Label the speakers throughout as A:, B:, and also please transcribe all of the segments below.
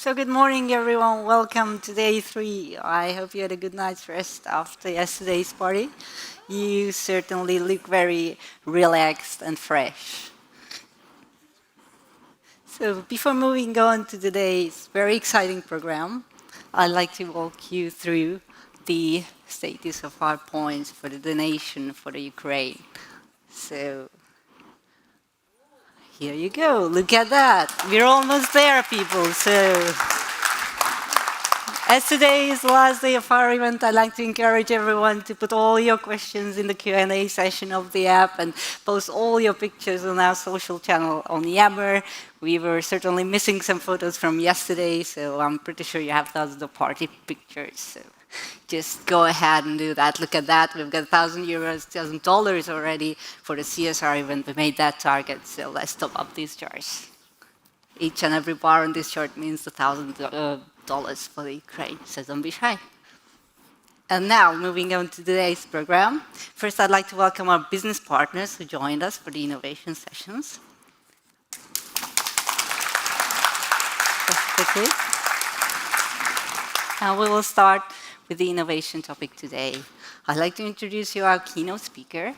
A: So good morning, everyone. Welcome to day 3. I hope you had a good night's rest after yesterday's party. You certainly look very relaxed and fresh. So before moving on to today's very exciting program, I'd like to walk you through the status of our points for the donation for the Ukraine. So here you go. Look at that. We're almost there, people. So as today is the last day of our event, I'd like to encourage everyone to put all your questions in the Q&A session of the app and post all your pictures on our social channel on Yammer. We were certainly missing some photos from yesterday, so I'm pretty sure you have those the party pictures. So just go ahead and do that. Look at that. We've got €1,000, $1,000 already for the CSR event. We made that target, so let's top up these jars. Each and every bar on this chart means $1,000 for the Ukraine, so don't be shy. And now, moving on to today's program. First, I'd like to welcome our business partners who joined us for the innovation sessions. Quickly. And we will start with the innovation topic today. I'd like to introduce you our keynote speaker,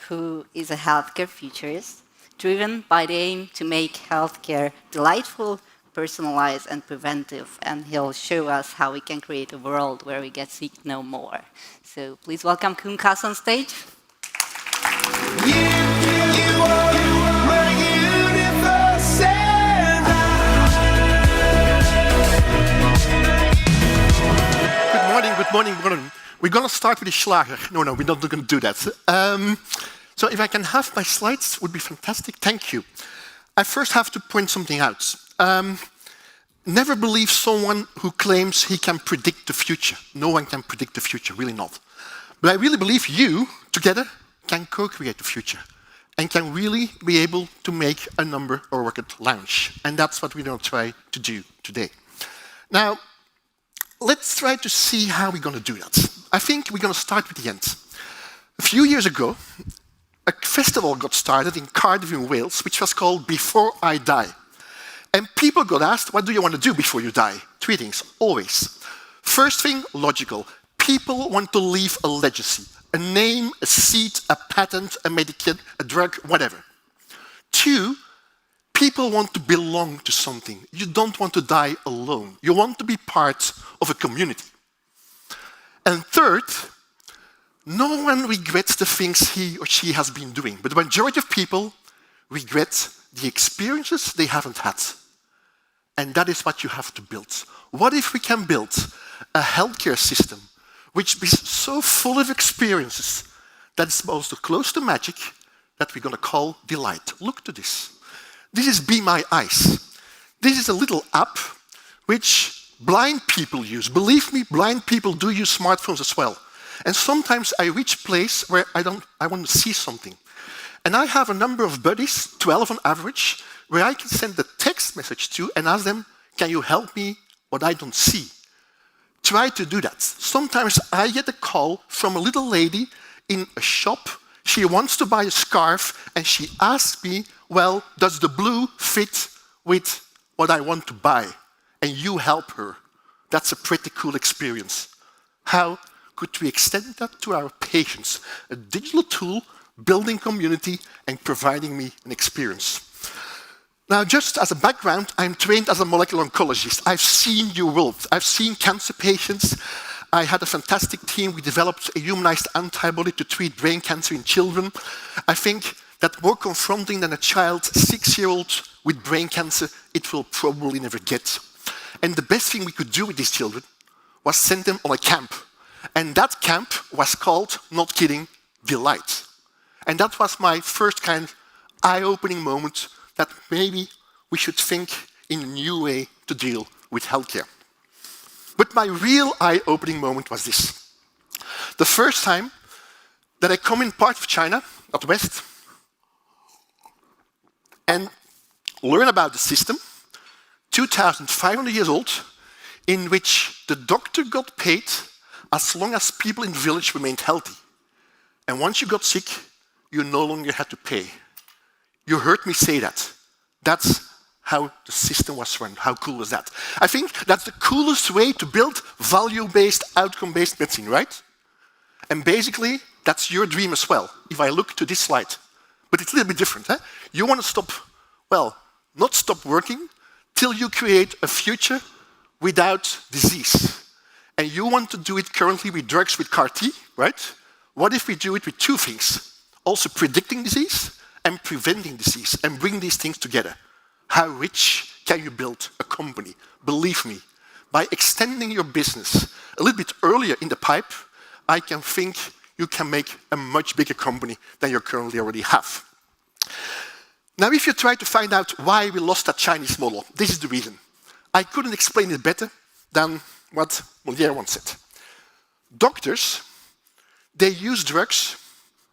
A: who is a healthcare futurist, driven by the aim to make healthcare delightful, personalized, and preventive. And he'll show us how we can create a world where we get sick no more. So please welcome Koen Kas on stage.
B: Good morning. We're going to start with a Schlager. No, we're not going to do that. So if I can have my slides, would be fantastic. Thank you. I first have to point something out. Never believe someone who claims he can predict the future. No one can predict the future, really not. But I really believe you, together, can co-create the future and can really be able to make a number or rocket launch. And that's what we're going to try to do today. Now, let's try to see how we're going to do that. I think we're going to start with the end. A few years ago, a festival got started in Cardiff in Wales, which was called Before I Die. And people got asked, what do you want to do before you die? 3 things, always. First thing, logical. People want to leave a legacy, a name, a seat, a patent, a medicine, a drug, whatever. 2, people want to belong to something. You don't want to die alone. You want to be part of a community. And third, no one regrets the things he or she has been doing, but the majority of people regret the experiences they haven't had. And that is what you have to build. What if we can build a healthcare system which is so full of experiences that it's both close to magic that we're going to call delight? Look to this. This is Be My Eyes. This is a little app which blind people use. Believe me, blind people do use smartphones as well. And sometimes I reach a place where I want to see something. And I have a number of buddies, 12 on average, where I can send a text message to and ask them, can you help me what I don't see? Try to do that. Sometimes I get a call from a little lady in a shop. She wants to buy a scarf and she asks me, well, does the blue fit with what I want to buy? And you help her. That's a pretty cool experience. How could we extend that to our patients? A digital tool, building community, and providing me an experience. Now, just as a background, I'm trained as a molecular oncologist. I've seen your world. I've seen cancer patients. I had a fantastic team. We developed a humanized antibody to treat brain cancer in children. I think that more confronting than a child, 6-year-old with brain cancer, it will probably never get. And the best thing we could do with these children was send them on a camp. And that camp was called, not kidding, Delight. And that was my first kind of eye-opening moment that maybe we should think in a new way to deal with healthcare. But my real eye-opening moment was this. The first time that I come in part of China, out west, and learn about the system, 2,500 years old, in which the doctor got paid as long as people in the village remained healthy. And once you got sick, you no longer had to pay. You heard me say that. That's how the system was run. How cool is that? I think that's the coolest way to build value-based, outcome-based medicine, right? And basically, that's your dream as well, if I look to this slide. But it's a little bit different. Eh? You want to stop, well, not stop working till you create a future without disease. And you want to do it currently with drugs with CAR-T, right? What if we do it with two things? Also predicting disease and preventing disease, and bring these things together. How rich can you build a company? Believe me, by extending your business a little bit earlier in the pipe, I can think you can make a much bigger company than you currently already have. Now, if you try to find out why we lost that Chinese model, this is the reason. I couldn't explain it better than what Molière once said. Doctors, they use drugs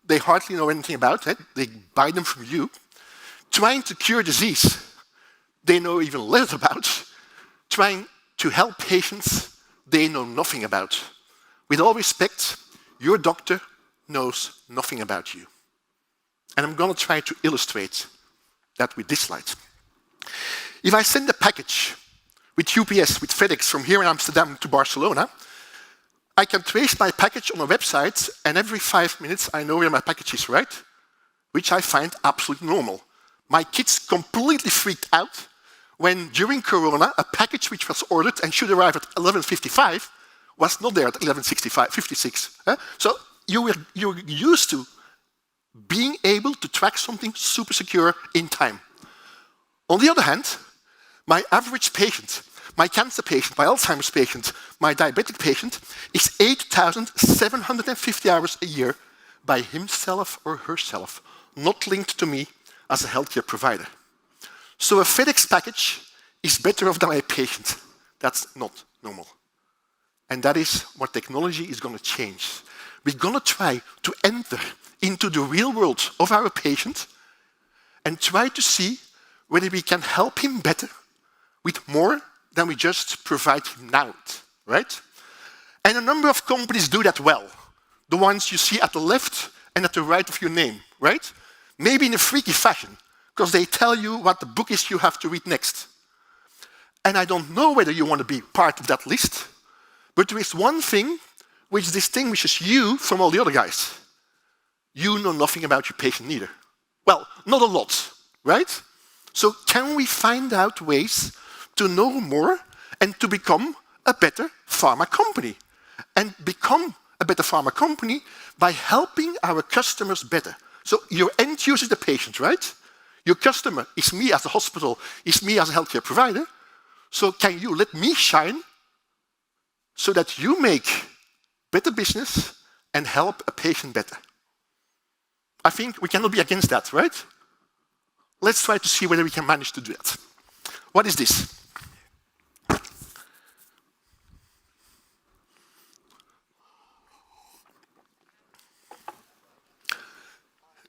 B: they hardly know anything about. They buy them from you. Trying to cure disease they know even less about. Trying to help patients they know nothing about. With all respect, your doctor knows nothing about you. And I'm going to try to illustrate that with this slide. If I send a package with UPS, with FedEx, from here in Amsterdam to Barcelona, I can trace my package on a website, and every 5 minutes I know where my package is, right? Which I find absolutely normal. My kids completely freaked out when, during Corona, a package which was ordered and should arrive at 11:55 was not there at 11:56. So you're used to being able to track something super secure in time. On the other hand, my average patient, my cancer patient, my Alzheimer's patient, my diabetic patient, is 8,750 hours a year by himself or herself, not linked to me as a healthcare provider. So a FedEx package is better off than my patient. That's not normal. And that is what technology is going to change. We're going to try to enter into the real world of our patient and try to see whether we can help him better with more than we just provide him now, right? And a number of companies do that well. The ones you see at the left and at the right of your name, right? Maybe in a freaky fashion, because they tell you what the book is you have to read next. And I don't know whether you want to be part of that list, but there is one thing which distinguishes you from all the other guys. You know nothing about your patient neither. Well, not a lot, right? So can we find out ways to know more and to become a better pharma company? And become a better pharma company by helping our customers better. So your end user is the patient, right? Your customer is me as a hospital, is me as a healthcare provider. So can you let me shine so that you make better business and help a patient better? I think we cannot be against that, right? Let's try to see whether we can manage to do that. What is this?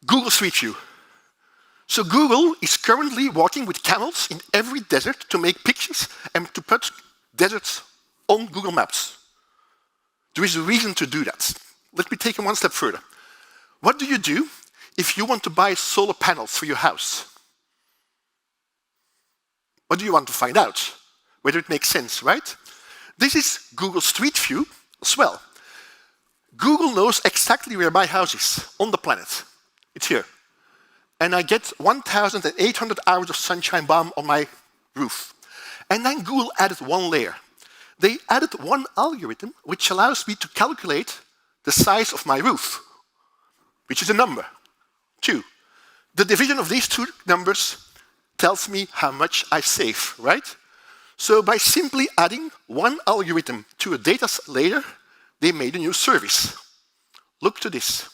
B: Google Street View. So Google is currently walking with camels in every desert to make pictures and to put deserts on Google Maps. There is a reason to do that. Let me take it one step further. What do you do if you want to buy solar panels for your house? What do you want to find out? Whether it makes sense, right? This is Google Street View as well. Google knows exactly where my house is on the planet. It's here. And I get 1,800 hours of sunshine bomb on my roof. And then Google added one layer. They added one algorithm which allows me to calculate the size of my roof, which is a number, 2. The division of these two numbers tells me how much I save, right? So by simply adding one algorithm to a data layer, they made a new service. Look to this.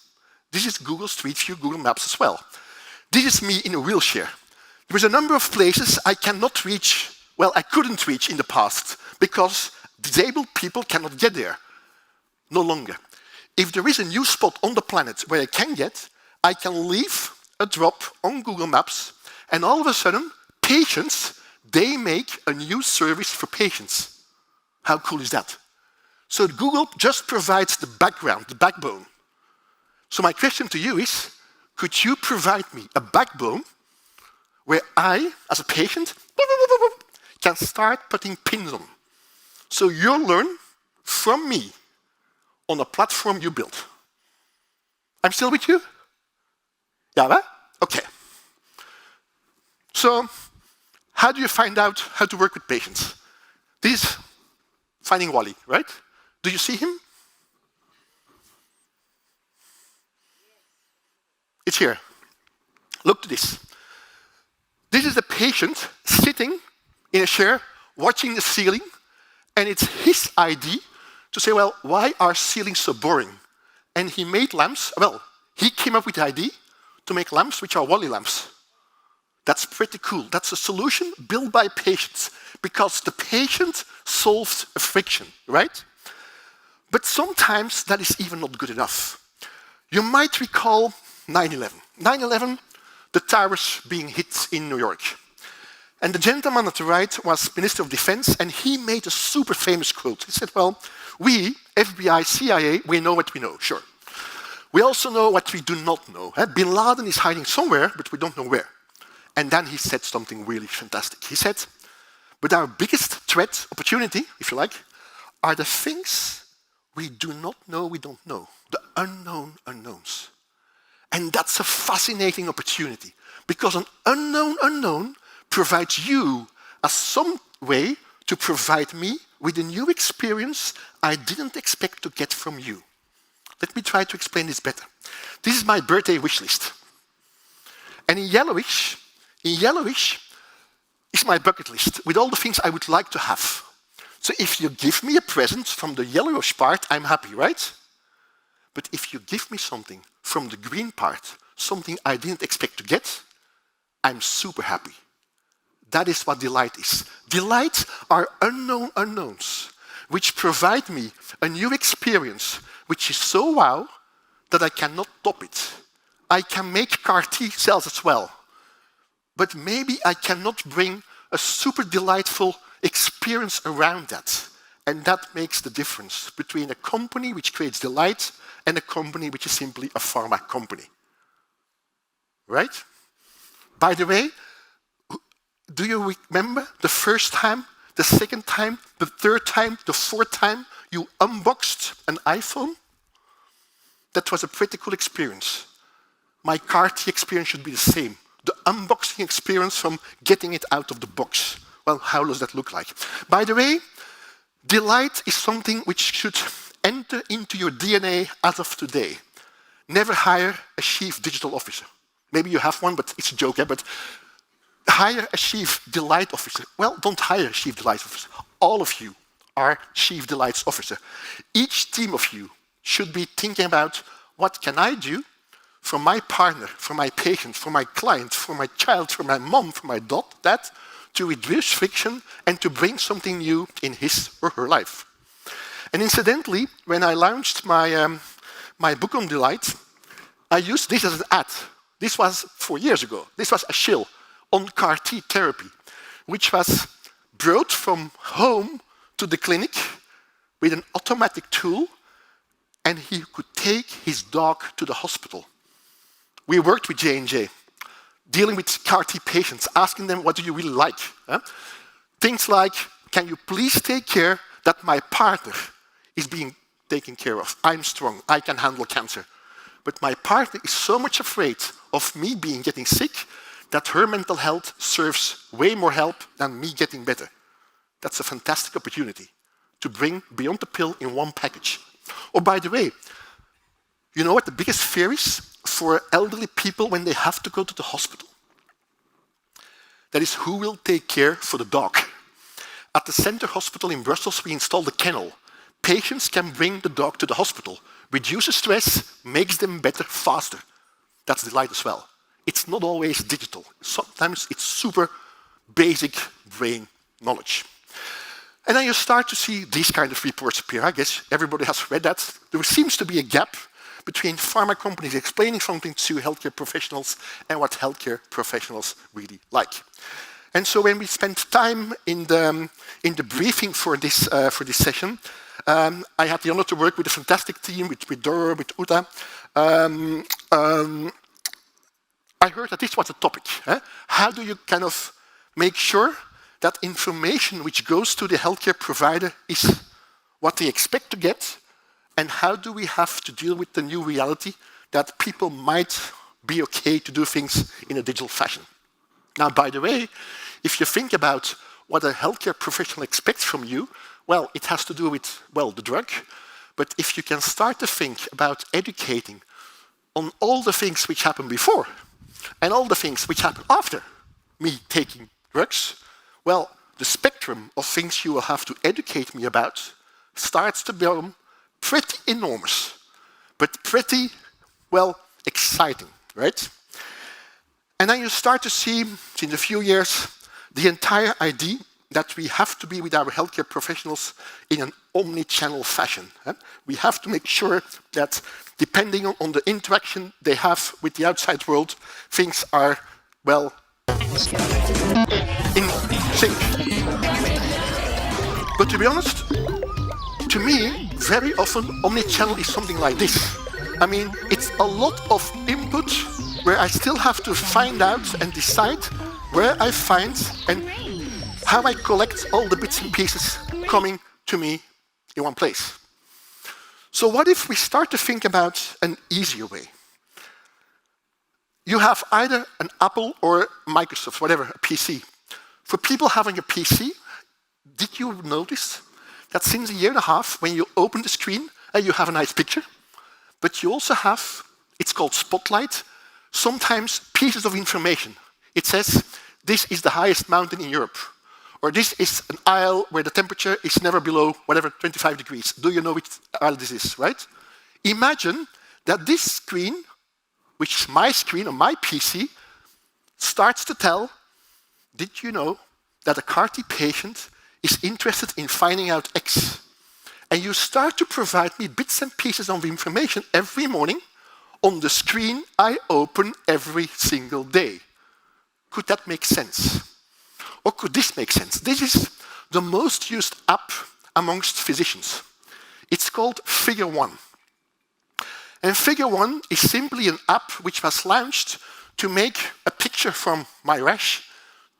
B: This is Google Street View, Google Maps as well. This is me in a wheelchair. There is a number of places I cannot reach, well, I couldn't reach in the past because disabled people cannot get there. No longer. If there is a new spot on the planet where I can get, I can leave a drop on Google Maps, and all of a sudden, patients, they make a new service for patients. How cool is that? So Google just provides the background, the backbone. So my question to you is, could you provide me a backbone where I, as a patient, can start putting pins on. So you'll learn from me on a platform you built. I'm still with you? Yeah, right? Okay. So how do you find out how to work with patients? This is finding Wally, right? Do you see him? It's here. Look to this. This is a patient sitting in a chair watching the ceiling, and it's his idea to say, well, why are ceilings so boring? And he made lamps. Well, he came up with the idea to make lamps which are Wally lamps. That's pretty cool. That's a solution built by patients because the patient solved a friction, right? But sometimes that is even not good enough. You might recall 9/11. 9/11, the towers being hit in New York. And the gentleman at the right was Minister of Defense, and he made a super famous quote. He said, well, we, FBI, CIA, we know what we know, sure. We also know what we do not know. Bin Laden is hiding somewhere, but we don't know where. And then he said something really fantastic. He said, but our biggest threat, opportunity, if you like, are the things we do not know we don't know, the unknown unknowns. And that's a fascinating opportunity because an unknown unknown provides you as some way to provide me with a new experience I didn't expect to get from you. Let me try to explain this better. This is my birthday wish list. And in yellowish is my bucket list with all the things I would like to have. So if you give me a present from the yellowish part, I'm happy, right? But if you give me something from the green part, something I didn't expect to get, I'm super happy. That is what delight is. Delight are unknown unknowns, which provide me a new experience, which is so wow that I cannot top it. I can make CAR-T cells as well, but maybe I cannot bring a super delightful experience around that. And that makes the difference between a company which creates delight and a company which is simply a pharma company. Right? By the way, do you remember the first time, the second time, the third time, the fourth time you unboxed an iPhone? That was a pretty cool experience. My CAR-T experience should be the same. The unboxing experience from getting it out of the box. Well, how does that look like? By the way, delight is something which should enter into your DNA as of today. Never hire a chief digital officer. Maybe you have one, but it's a joke, but hire a chief delight officer. Well, don't hire a chief delight officer. All of you are chief delights officer. Each team of you should be thinking about what can I do for my partner, for my patient, for my client, for my child, for my mom, for my dad, to reduce friction and to bring something new in his or her life. And incidentally, when I launched my book on delight, I used this as an ad. This was 4 years ago. This was a shill on CAR-T therapy, which was brought from home to the clinic with an automatic tool, and he could take his dog to the hospital. We worked with J&J, dealing with CAR-T patients, asking them, what do you really like? Things like, can you please take care that my partner is being taken care of? I'm strong, I can handle cancer. But my partner is so much afraid of me getting sick that her mental health serves way more help than me getting better. That's a fantastic opportunity to bring beyond the pill in one package. Oh, by the way, you know what the biggest fear is for elderly people when they have to go to the hospital? That is, who will take care for the dog? At the Center Hospital in Brussels, we installed a kennel. Patients can bring the dog to the hospital, reduces stress, makes them better faster. That's delight as well. It's not always digital. Sometimes it's super basic brain knowledge. And then you start to see these kind of reports appear. I guess everybody has read that. There seems to be a gap between pharma companies explaining something to healthcare professionals and what healthcare professionals really like. And so when we spent time in the briefing for this session, I had the honor to work with a fantastic team, with Doro, with Uta. I heard that this was a topic. How do you kind of make sure that information which goes to the healthcare provider is what they expect to get, and how do we have to deal with the new reality that people might be okay to do things in a digital fashion. Now, by the way, if you think about what a healthcare professional expects from you, well, it has to do with, well, the drug, but if you can start to think about educating on all the things which happened before and all the things which happen after me taking drugs, well, the spectrum of things you will have to educate me about starts to become pretty enormous, but pretty, well, exciting, right? And then you start to see, in a few years, the entire idea that we have to be with our healthcare professionals in an omni-channel fashion. We have to make sure that, depending on the interaction they have with the outside world, things are, well, in sync. But to be honest, to me, very often, omni-channel is something like this. I mean, it's a lot of input where I still have to find out and decide where I find and how I collect all the bits and pieces coming to me in one place. So what if we start to think about an easier way? You have either an Apple or Microsoft, whatever, a PC. For people having a PC, did you notice that since a year and a half, when you open the screen, you have a nice picture, but you also have, it's called Spotlight, sometimes pieces of information. It says, this is the highest mountain in Europe, or this is an aisle where the temperature is never below, whatever, 25 degrees. Do you know which aisle this is, right? Imagine that this screen, which is my screen on my PC, starts to tell, did you know that a CAR-T patient is interested in finding out X? And you start to provide me bits and pieces of information every morning on the screen I open every single day. Could that make sense? Or could this make sense? This is the most used app amongst physicians. It's called Figure One. And Figure One is simply an app which was launched to make a picture from my rash,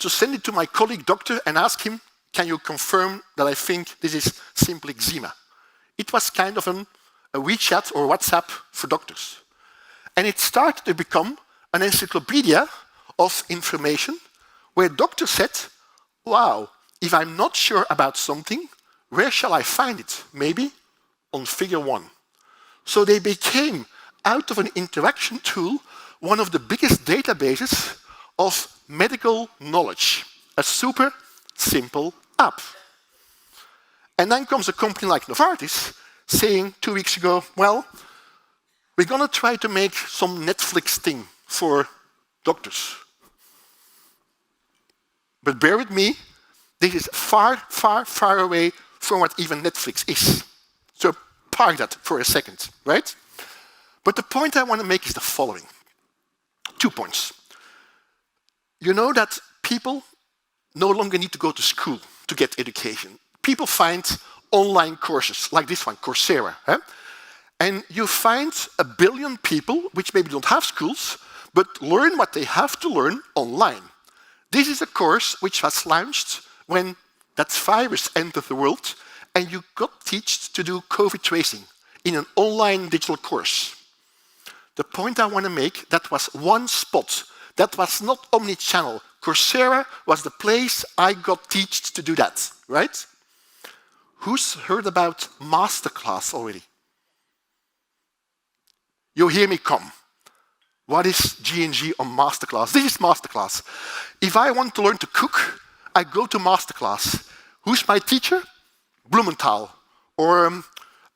B: to send it to my colleague doctor and ask him, can you confirm that I think this is simply eczema? It was kind of a WeChat or WhatsApp for doctors. And it started to become an encyclopedia of information where doctors said, wow, if I'm not sure about something, where shall I find it? Maybe on Figure One. So they became, out of an interaction tool, one of the biggest databases of medical knowledge. A super simple app. And then comes a company like Novartis saying 2 weeks ago, well, we're going to try to make some Netflix thing for doctors. But bear with me, this is far, far, far away from what even Netflix is. So park that for a second, right? But the point I want to make is the following. 2 points. You know that people no longer need to go to school to get education. People find online courses like this one, Coursera. And you find 1 billion people, which maybe don't have schools, but learn what they have to learn online. This is a course which was launched when that virus entered the world, and you got taught to do COVID tracing in an online digital course. The point I want to make, that was one spot. That was not omni-channel. Coursera was the place I got taught to do that, right? Who's heard about masterclass already? You hear me come. What is G&G on masterclass? This is masterclass. If I want to learn to cook, I go to masterclass. Who's my teacher? Blumenthal, or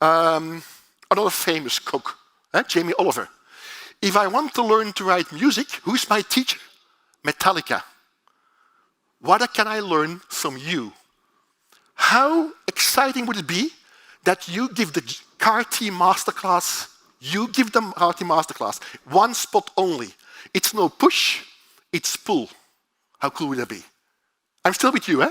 B: another famous cook, Jamie Oliver. If I want to learn to write music, who's my teacher? Metallica. What can I learn from you? How exciting would it be that you give the CAR-T masterclass, you give them CAR-T masterclass, one spot only. It's no push, it's pull. How cool would that be? I'm still with you, eh?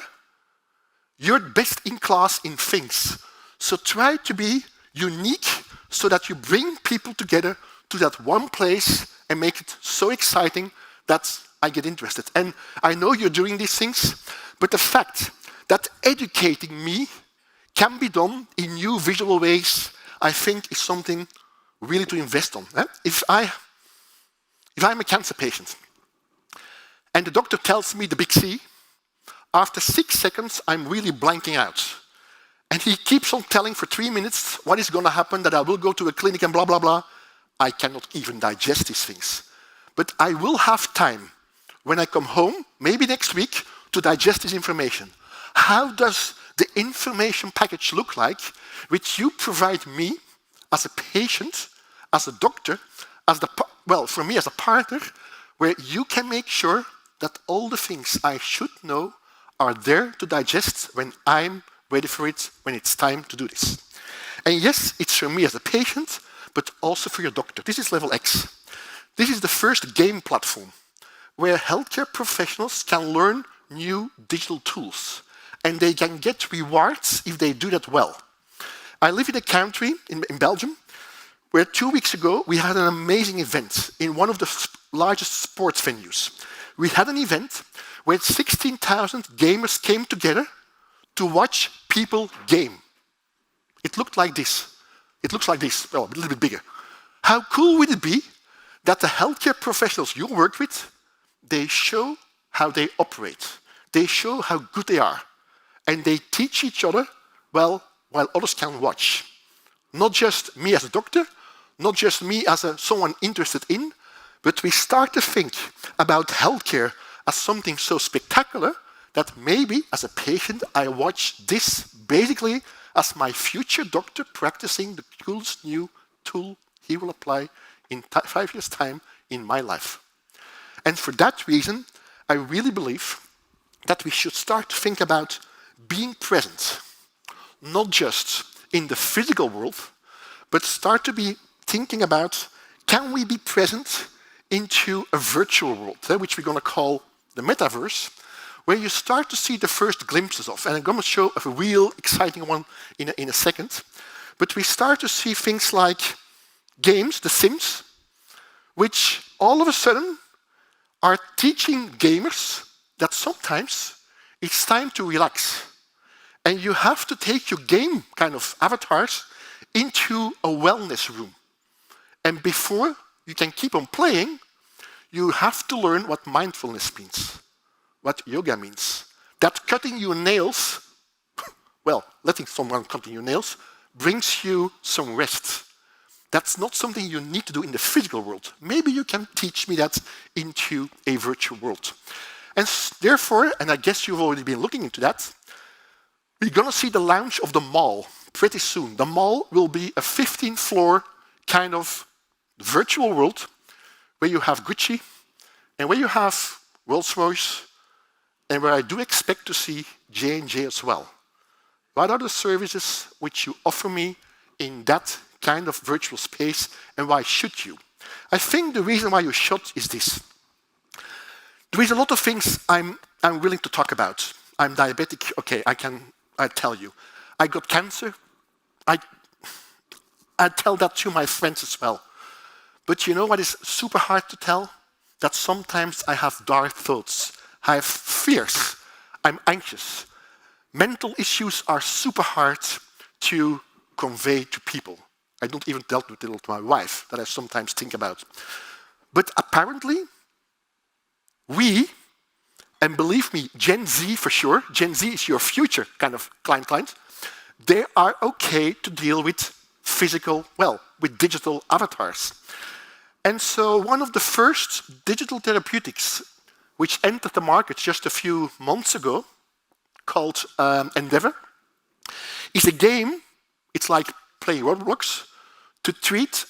B: You're best in class in things. So try to be unique so that you bring people together to that one place and make it so exciting that I get interested. And I know you're doing these things, But the fact that educating me can be done in new visual ways, I think is something really to invest on. If I'm a cancer patient and the doctor tells me the big C, after 6 seconds, I'm really blanking out. And he keeps on telling for 3 minutes what is going to happen, that I will go to a clinic and blah, blah, blah. I cannot even digest these things. But I will have time when I come home, maybe next week, to digest this information. How does the information package look like, which you provide me as a patient, as a doctor, for me as a partner, where you can make sure that all the things I should know are there to digest when I'm ready for it, when it's time to do this. And yes, it's for me as a patient, but also for your doctor. This is level X. This is the first game platform where healthcare professionals can learn new digital tools, and they can get rewards if they do that well. I live in a country, in Belgium, where 2 weeks ago we had an amazing event in one of the largest sports venues. We had an event where 16,000 gamers came together to watch people game. It looked like this. It looks like this, well, a little bit bigger. How cool would it be that the healthcare professionals you work with, they show how they operate. They show how good they are. And they teach each other, well, while others can watch. Not just me as a doctor, not just me as someone interested in, but we start to think about healthcare as something so spectacular that maybe as a patient I watch this basically as my future doctor practicing the coolest new tool he will apply in 5 years' time in my life. And for that reason, I really believe that we should start to think about being present, not just in the physical world, but start to be thinking about, can we be present into a virtual world, which we're going to call the metaverse, where you start to see the first glimpses of. And I'm going to show a real exciting one in a second. But we start to see things like games, the Sims, which all of a sudden are teaching gamers that sometimes it's time to relax. And you have to take your game kind of avatars into a wellness room. And before you can keep on playing, you have to learn what mindfulness means, what yoga means. That cutting your nails, well, letting someone cut your nails, brings you some rest. That's not something you need to do in the physical world. Maybe you can teach me that into a virtual world. And therefore, and I guess you've already been looking into that, we're going to see the launch of the mall pretty soon. The mall will be a 15-floor kind of virtual world where you have Gucci and where you have Rolls-Royce and where I do expect to see J&J as well. What are the services which you offer me in that kind of virtual space, and why should you? I think the reason why you should is this. There is a lot of things I'm willing to talk about. I'm diabetic, okay, I tell you. I got cancer, I tell that to my friends as well. But you know what is super hard to tell? That sometimes I have dark thoughts. I have fears. I'm anxious. Mental issues are super hard to convey to people. I don't even tell it to my wife, that I sometimes think about. But apparently, we, and believe me, Gen Z for sure, Gen Z is your future kind of client, they are okay to deal with physical, with digital avatars. And so one of the first digital therapeutics which entered the market just a few months ago, called Endeavor, is a game, it's like playing Roblox, to treat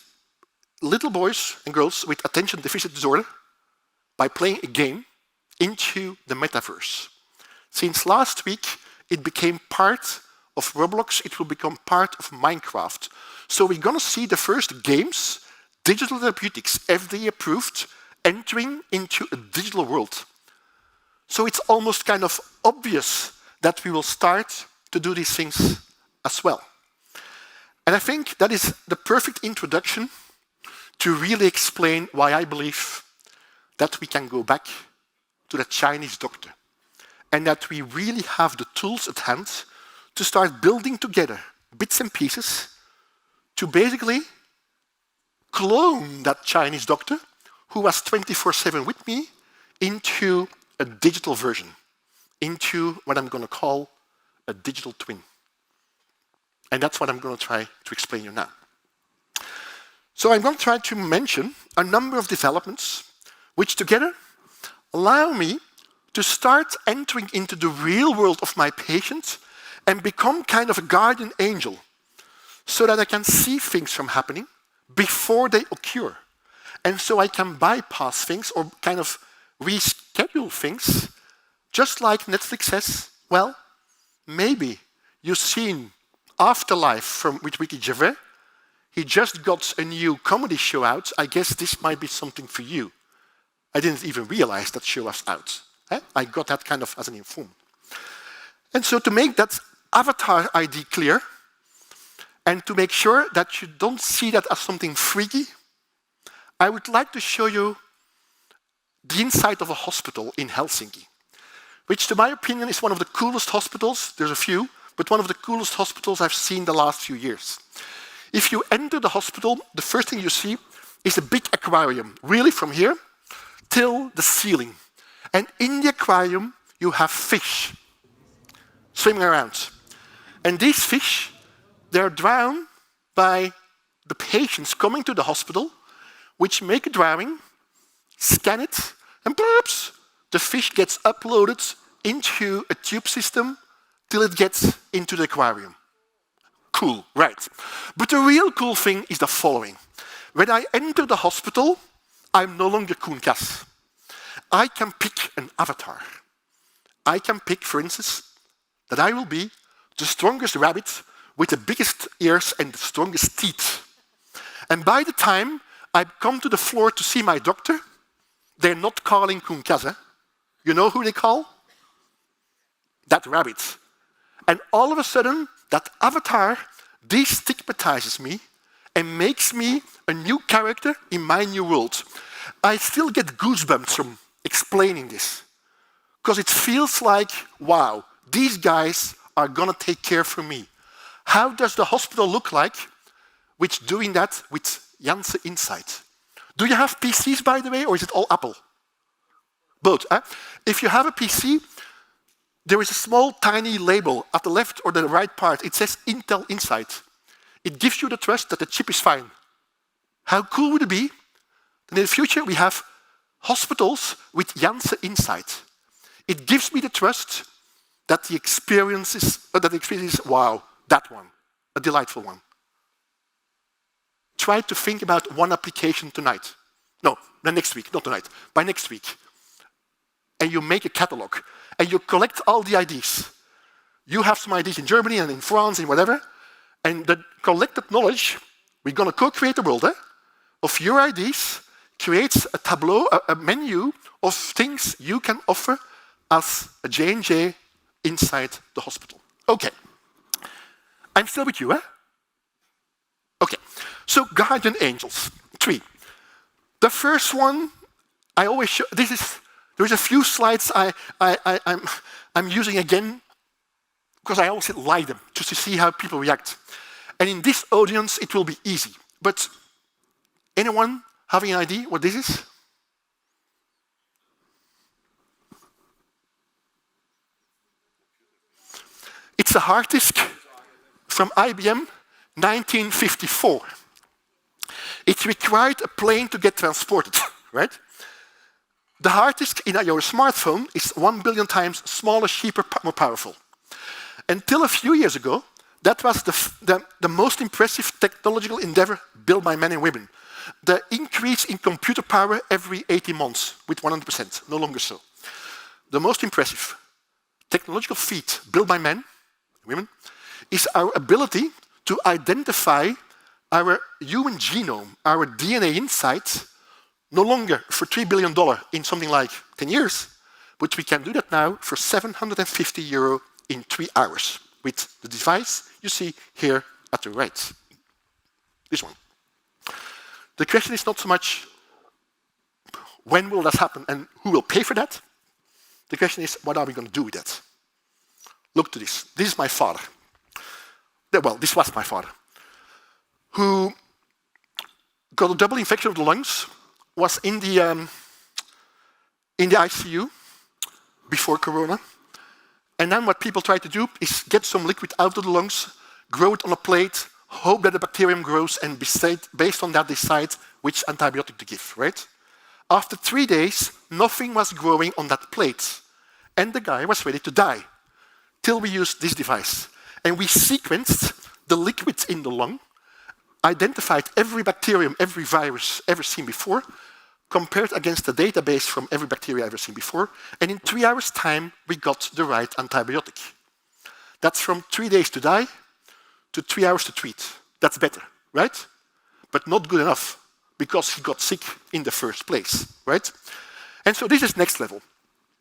B: little boys and girls with attention deficit disorder by playing a game into the metaverse. Since last week, it became part of Roblox, it will become part of Minecraft. So we're going to see the first games, digital therapeutics, FDA approved, entering into a digital world. So it's almost kind of obvious that we will start to do these things as well. And I think that is the perfect introduction to really explain why I believe that we can go back to the Chinese doctor and that we really have the tools at hand to start building together bits and pieces to basically clone that Chinese doctor who was 24/7 with me into a digital version, into what I'm going to call a digital twin. And that's what I'm going to try to explain you now. So I'm going to try to mention a number of developments which together allow me to start entering into the real world of my patient and become kind of a guardian angel so that I can see things from happening before they occur. And so I can bypass things or kind of reschedule things, just like Netflix says, well, maybe you've seen Afterlife with Ricky Gervais. He just got a new comedy show out. I guess this might be something for you. I didn't even realize that show was out. I got that kind of as an informed. And so to make that avatar ID clear, and to make sure that you don't see that as something freaky, I would like to show you the inside of a hospital in Helsinki, which to my opinion is one of the coolest hospitals. There's a few, but one of the coolest hospitals I've seen the last few years. If you enter the hospital, the first thing you see is a big aquarium, really from here till the ceiling. And in the aquarium, you have fish swimming around. And these fish, they're drowned by the patients coming to the hospital, which make a drawing, scan it, and perhaps the fish gets uploaded into a tube system till it gets into the aquarium. Cool, right. But the real cool thing is the following. When I enter the hospital, I'm no longer Koen Kas. I can pick an avatar. I can pick, for instance, that I will be the strongest rabbit with the biggest ears and the strongest teeth. And by the time I come to the floor to see my doctor, they're not calling Koen Kas. You know who they call? That rabbit. And all of a sudden, that avatar destigmatizes me and makes me a new character in my new world. I still get goosebumps from explaining this, because it feels like, wow, these guys are gonna take care for me. How does the hospital look like with doing that with Janssen inside? Do you have PCs, by the way, or is it all Apple? Both. If you have a PC, there is a small, tiny label at the left or the right part. It says Intel inside. It gives you the trust that the chip is fine. How cool would it be? And in the future, we have hospitals with Janssen inside. It gives me the trust that the experience is, wow, that one, a delightful one. Try to think about one application tonight. No, the next week, not tonight, by next week. And you make a catalog, and you collect all the IDs. You have some IDs in Germany and in France and whatever, and the collected knowledge, we're going to co-create a world of your IDs, creates a tableau, a menu of things you can offer as a J&J inside the hospital. Okay. I'm still with you, Okay. So guardian angels, 3. The first one, I always show, there's a few slides I'm using again, because I always like them, just to see how people react. And in this audience, it will be easy. But anyone having an idea what this is? It's a hard disk from IBM, 1954. It required a plane to get transported, right? The hard disk in your smartphone is 1 billion times smaller, cheaper, more powerful. Until a few years ago, that was the most impressive technological endeavor built by men and women. The increase in computer power every 18 months with 100%, no longer so. The most impressive technological feat built by men, women, is our ability to identify our human genome, our DNA inside, no longer for $3 billion in something like 10 years, but we can do that now for €750 in 3 hours with the device you see here at the right. This one. The question is not so much when will that happen and who will pay for that. The question is, what are we going to do with that? Look to this. This is my father. Well, this was my father, who got a double infection of the lungs, was in the ICU before Corona. And then what people try to do is get some liquid out of the lungs, grow it on a plate, hope that the bacterium grows, and based on that decide which antibiotic to give, right? After 3 days, nothing was growing on that plate. And the guy was ready to die, till we used this device. And we sequenced the liquids in the lung, identified every bacterium, every virus ever seen before, compared against the database from every bacteria ever seen before, and in 3 hours' time, we got the right antibiotic. That's from 3 days to die to 3 hours to treat. That's better, right? But not good enough, because he got sick in the first place, right? And so this is next level.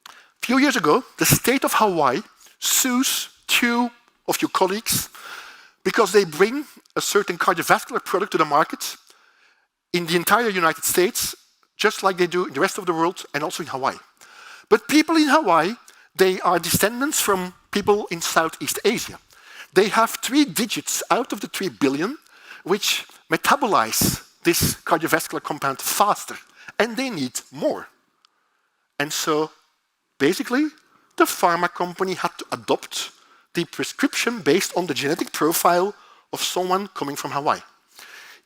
B: A few years ago, the state of Hawaii sues 2 of your colleagues because they bring a certain cardiovascular product to the market in the entire United States, just like they do in the rest of the world and also in Hawaii. But people in Hawaii, they are descendants from people in Southeast Asia. They have 3 digits out of the 3 billion, which metabolize this cardiovascular compound faster, and they need more. And so, basically, the pharma company had to adopt the prescription based on the genetic profile of someone coming from Hawaii.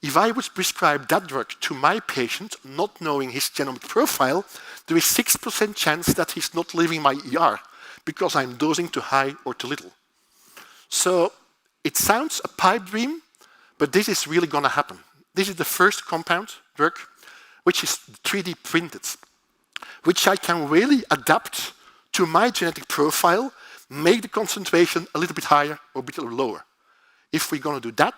B: If I would prescribe that drug to my patient, not knowing his genomic profile, there is 6% chance that he's not leaving my ER because I'm dosing too high or too little. So it sounds a pipe dream, but this is really going to happen. This is the first compound drug, which is 3D printed, which I can really adapt to my genetic profile, make the concentration a little bit higher or a bit lower. If we're going to do that,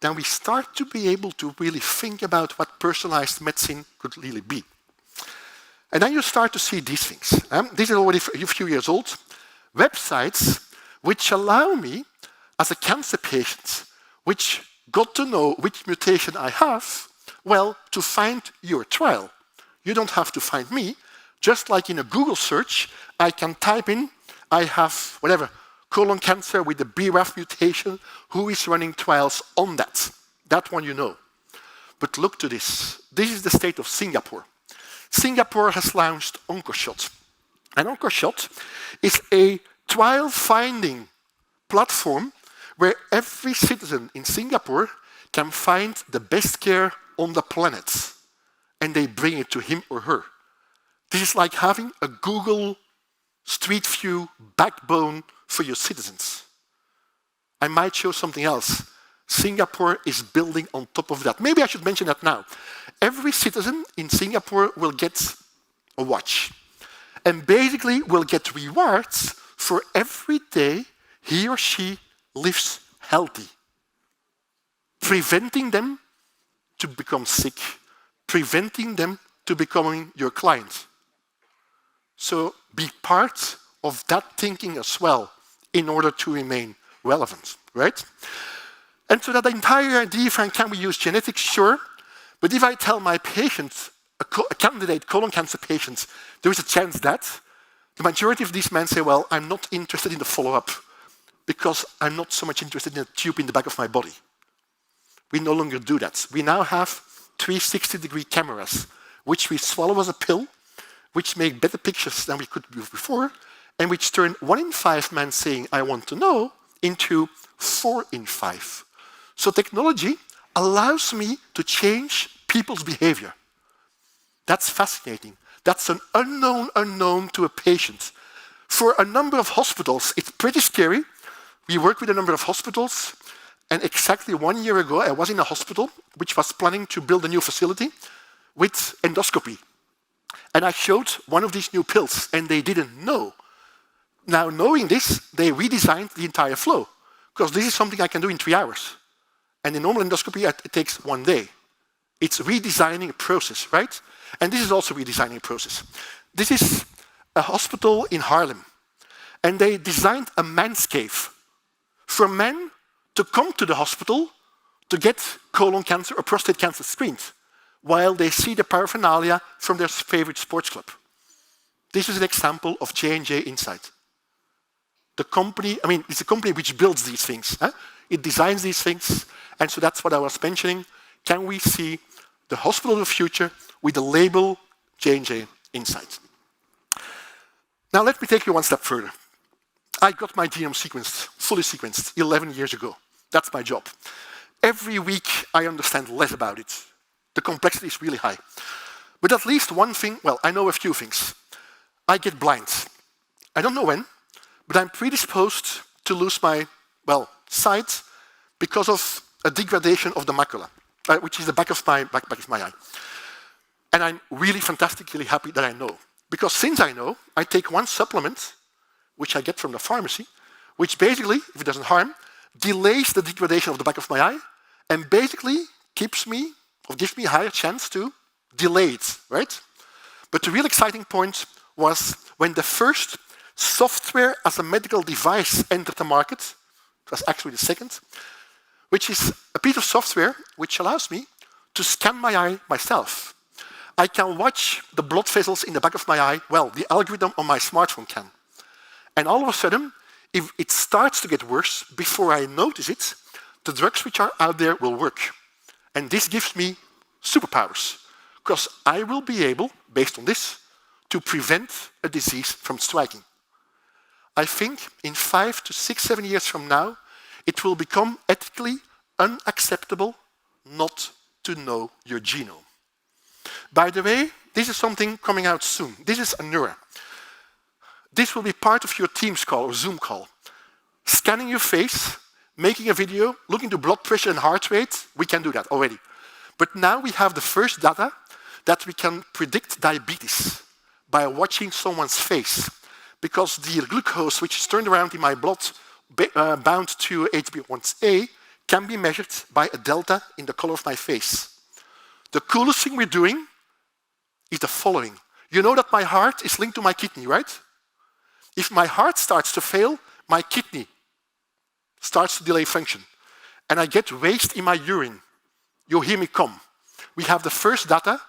B: then we start to be able to really think about what personalized medicine could really be. And then you start to see these things. These are already a few years old. Websites which allow me, as a cancer patient, which got to know which mutation I have, well, to find your trial. You don't have to find me. Just like in a Google search, I can type in, I have whatever, colon cancer with the BRAF mutation, who is running trials on that? That one you know. But look to this. This is the state of Singapore. Singapore has launched OncoShot. And OncoShot is a trial-finding platform where every citizen in Singapore can find the best care on the planet. And they bring it to him or her. This is like having a Google Street View backbone for your citizens. I might show something else. Singapore is building on top of that. Maybe I should mention that now. Every citizen in Singapore will get a watch. And basically will get rewards for every day he or she lives healthy. Preventing them to become sick. Preventing them to becoming your client. So be part of that thinking as well, in order to remain relevant, right? And so that entire idea, can we use genetics? Sure. But if I tell my patient, a candidate colon cancer patient, there is a chance that the majority of these men say, well, I'm not interested in the follow-up because I'm not so much interested in a tube in the back of my body. We no longer do that. We now have 360-degree cameras, which we swallow as a pill, which make better pictures than we could do before, and which turn 1 in 5 men saying, I want to know, into 4 in 5. So technology allows me to change people's behavior. That's fascinating. That's an unknown to a patient. For a number of hospitals, it's pretty scary. We work with a number of hospitals, and exactly 1 year ago, I was in a hospital which was planning to build a new facility with endoscopy. And I showed one of these new pills, and they didn't know. Now, knowing this, they redesigned the entire flow, because this is something I can do in 3 hours. And in normal endoscopy, it takes 1 day. It's redesigning a process, right? And this is also redesigning a process. This is a hospital in Haarlem, and they designed a man's cave for men to come to the hospital to get colon cancer or prostate cancer screened, while they see the paraphernalia from their favorite sports club. This is an example of J&J Insight. The company, I mean, it's a company which builds these things. It designs these things, and so that's what I was mentioning. Can we see the hospital of the future with the label J&J Insight? Now let me take you one step further. I got my genome sequenced, fully sequenced, 11 years ago. That's my job. Every week I understand less about it. The complexity is really high. But at least one thing, well, I know a few things. I get blind. I don't know when, but I'm predisposed to lose my, well, sight because of a degradation of the macula, which is the back of my eye. And I'm really fantastically happy that I know. Because since I know, I take one supplement, which I get from the pharmacy, which basically, if it doesn't harm, delays the degradation of the back of my eye and basically keeps me, or gives me a higher chance to delay it, right? But the real exciting point was when the first software as a medical device entered the market. It was actually the second, which is a piece of software which allows me to scan my eye myself. I can watch the blood vessels in the back of my eye, well, the algorithm on my smartphone can. And all of a sudden, if it starts to get worse, before I notice it, the drugs which are out there will work. And this gives me superpowers, because I will be able, based on this, to prevent a disease from striking. I think in 5 to 6, 7 years from now, it will become ethically unacceptable not to know your genome. By the way, this is something coming out soon. This is a Neura. This will be part of your Teams call or Zoom call. Scanning your face, making a video, looking to blood pressure and heart rate, we can do that already. But now we have the first data that we can predict diabetes by watching someone's face, because the glucose which is turned around in my blood bound to HbA1c can be measured by a delta in the color of my face. The coolest thing we're doing is the following. You know that my heart is linked to my kidney, right? If my heart starts to fail, my kidney starts to delay function, and I get waste in my urine. You'll hear me come. We have the first data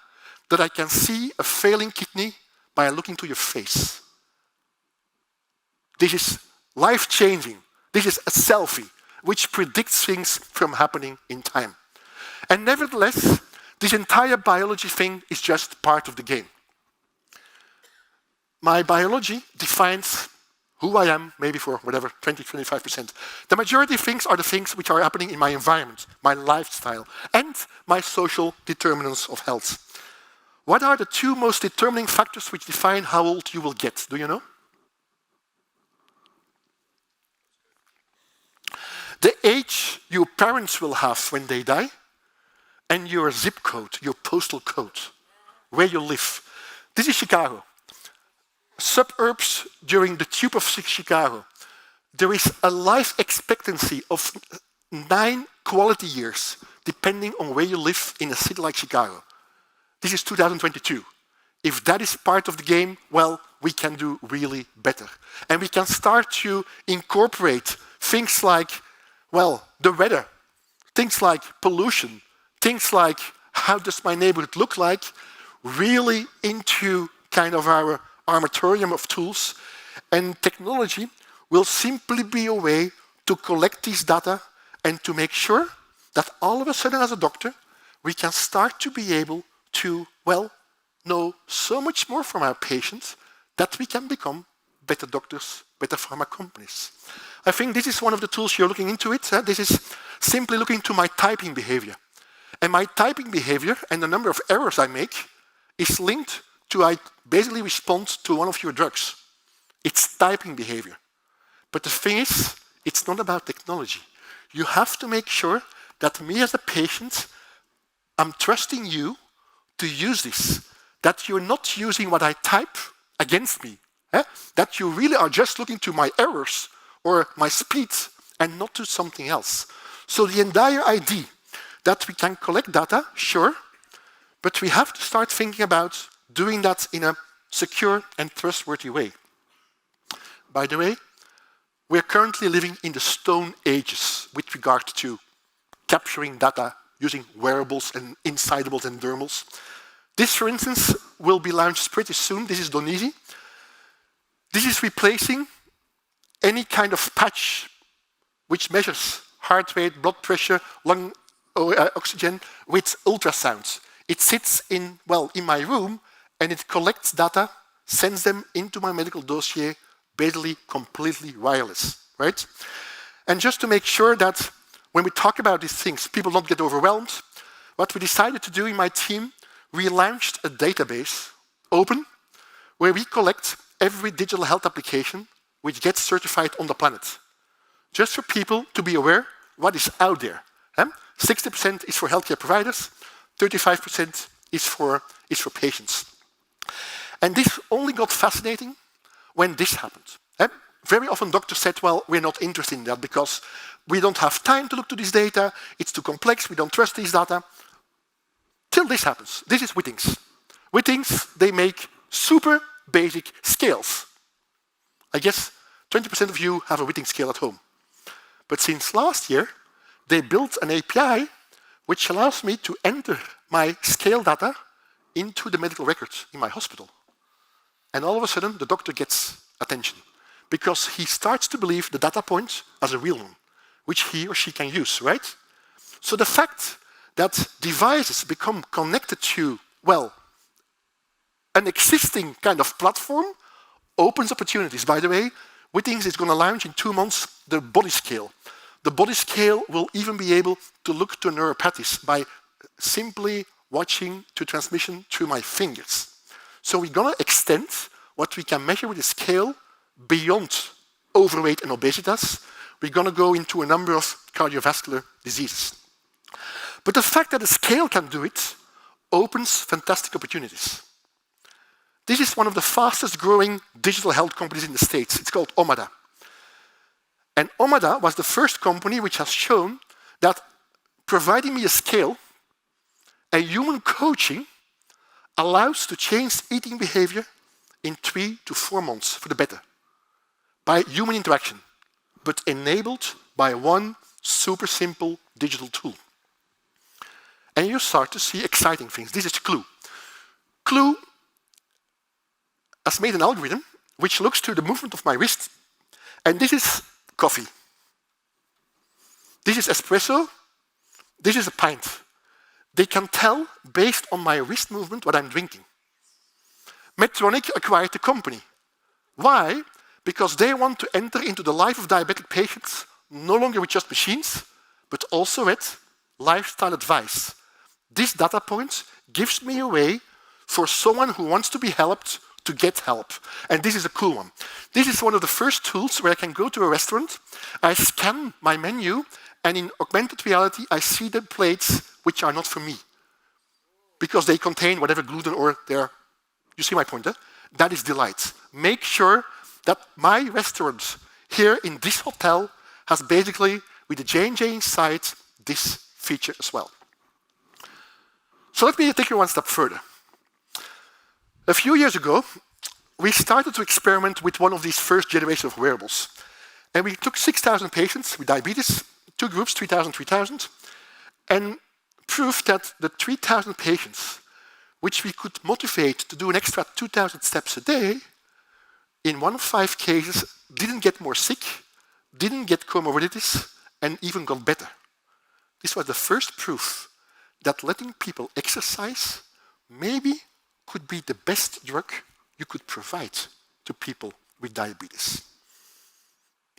B: that I can see a failing kidney by looking to your face. This is life-changing. This is a selfie, which predicts things from happening in time. And nevertheless, this entire biology thing is just part of the game. My biology defines who I am, maybe for whatever, 20, 25%. The majority of things are the things which are happening in my environment, my lifestyle, and my social determinants of health. What are the two most determining factors which define how old you will get? Do you know? The age your parents will have when they die, and your zip code, your postal code, where you live. This is Chicago. Suburbs during the tube of Chicago. There is a life expectancy of 9 quality years, depending on where you live in a city like Chicago. This is 2022. If that is part of the game, well, we can do really better. And we can start to incorporate things like, well, the weather, things like pollution, things like how does my neighborhood look like, really into kind of our armatorium of tools. And technology will simply be a way to collect these data and to make sure that all of a sudden as a doctor, we can start to be able to, well, know so much more from our patients that we can become better doctors, better pharma companies. I think this is one of the tools you're looking into it. This is simply looking to my typing behavior. And my typing behavior and the number of errors I make is linked to I basically respond to one of your drugs. It's typing behavior. But the thing is, it's not about technology. You have to make sure that me as a patient, I'm trusting you to use this, that you're not using what I type against me, that you really are just looking to my errors or my speed and not to something else. So the entire idea that we can collect data, sure, but we have to start thinking about doing that in a secure and trustworthy way. By the way, we're currently living in the Stone Ages with regard to capturing data using wearables and insidables and dermals. This, for instance, will be launched pretty soon. This is Donisi. This is replacing any kind of patch which measures heart rate, blood pressure, lung oxygen with ultrasounds. It sits in my room and it collects data, sends them into my medical dossier, basically completely wireless, right? And just to make sure that when we talk about these things, people don't get overwhelmed, what we decided to do in my team, we launched a database, open, where we collect every digital health application which gets certified on the planet. Just for people to be aware what is out there. 60% is for healthcare providers, 35% is for patients. And this only got fascinating when this happened. Very often doctors said, well, we're not interested in that because we don't have time to look to this data, it's too complex, we don't trust these data. Till this happens. This is Wittings. Wittings, they make super basic scales. I guess 20% of you have a Witting scale at home. But since last year, they built an API which allows me to enter my scale data into the medical records in my hospital. And all of a sudden, the doctor gets attention because he starts to believe the data point as a real one, which he or she can use, right? So the fact that devices become connected to, an existing kind of platform opens opportunities. By the way, Wittings is going to launch in 2 months the body scale. The body scale will even be able to look to neuropathies by simply watching to transmission through my fingers. So we're going to extend what we can measure with the scale beyond overweight and obesitas. We're going to go into a number of cardiovascular diseases. But the fact that a scale can do it opens fantastic opportunities. This is one of the fastest growing digital health companies in the States. It's called Omada. And Omada was the first company which has shown that providing me a scale, a human coaching allows to change eating behavior in 3 to 4 months for the better by human interaction, but enabled by one super simple digital tool. And you start to see exciting things. This is Clue. Clue has made an algorithm which looks to the movement of my wrist. And this is coffee. This is espresso. This is a pint. They can tell, based on my wrist movement, what I'm drinking. Medtronic acquired the company. Why? Because they want to enter into the life of diabetic patients, no longer with just machines, but also with lifestyle advice. This data point gives me a way for someone who wants to be helped to get help. And this is a cool one. This is one of the first tools where I can go to a restaurant, I scan my menu, and in augmented reality, I see the plates which are not for me. Because they contain whatever gluten or you see my point, eh? That is delight. Make sure that my restaurant here in this hotel has basically, with the J&J inside, this feature as well. So let me take you one step further. A few years ago, we started to experiment with one of these first generation of wearables. And we took 6,000 patients with diabetes, 2 groups, 3,000, 3,000, and proved that the 3,000 patients, which we could motivate to do an extra 2,000 steps a day, in 1 of 5 cases, didn't get more sick, didn't get comorbidities, and even got better. This was the first proof that letting people exercise maybe could be the best drug you could provide to people with diabetes.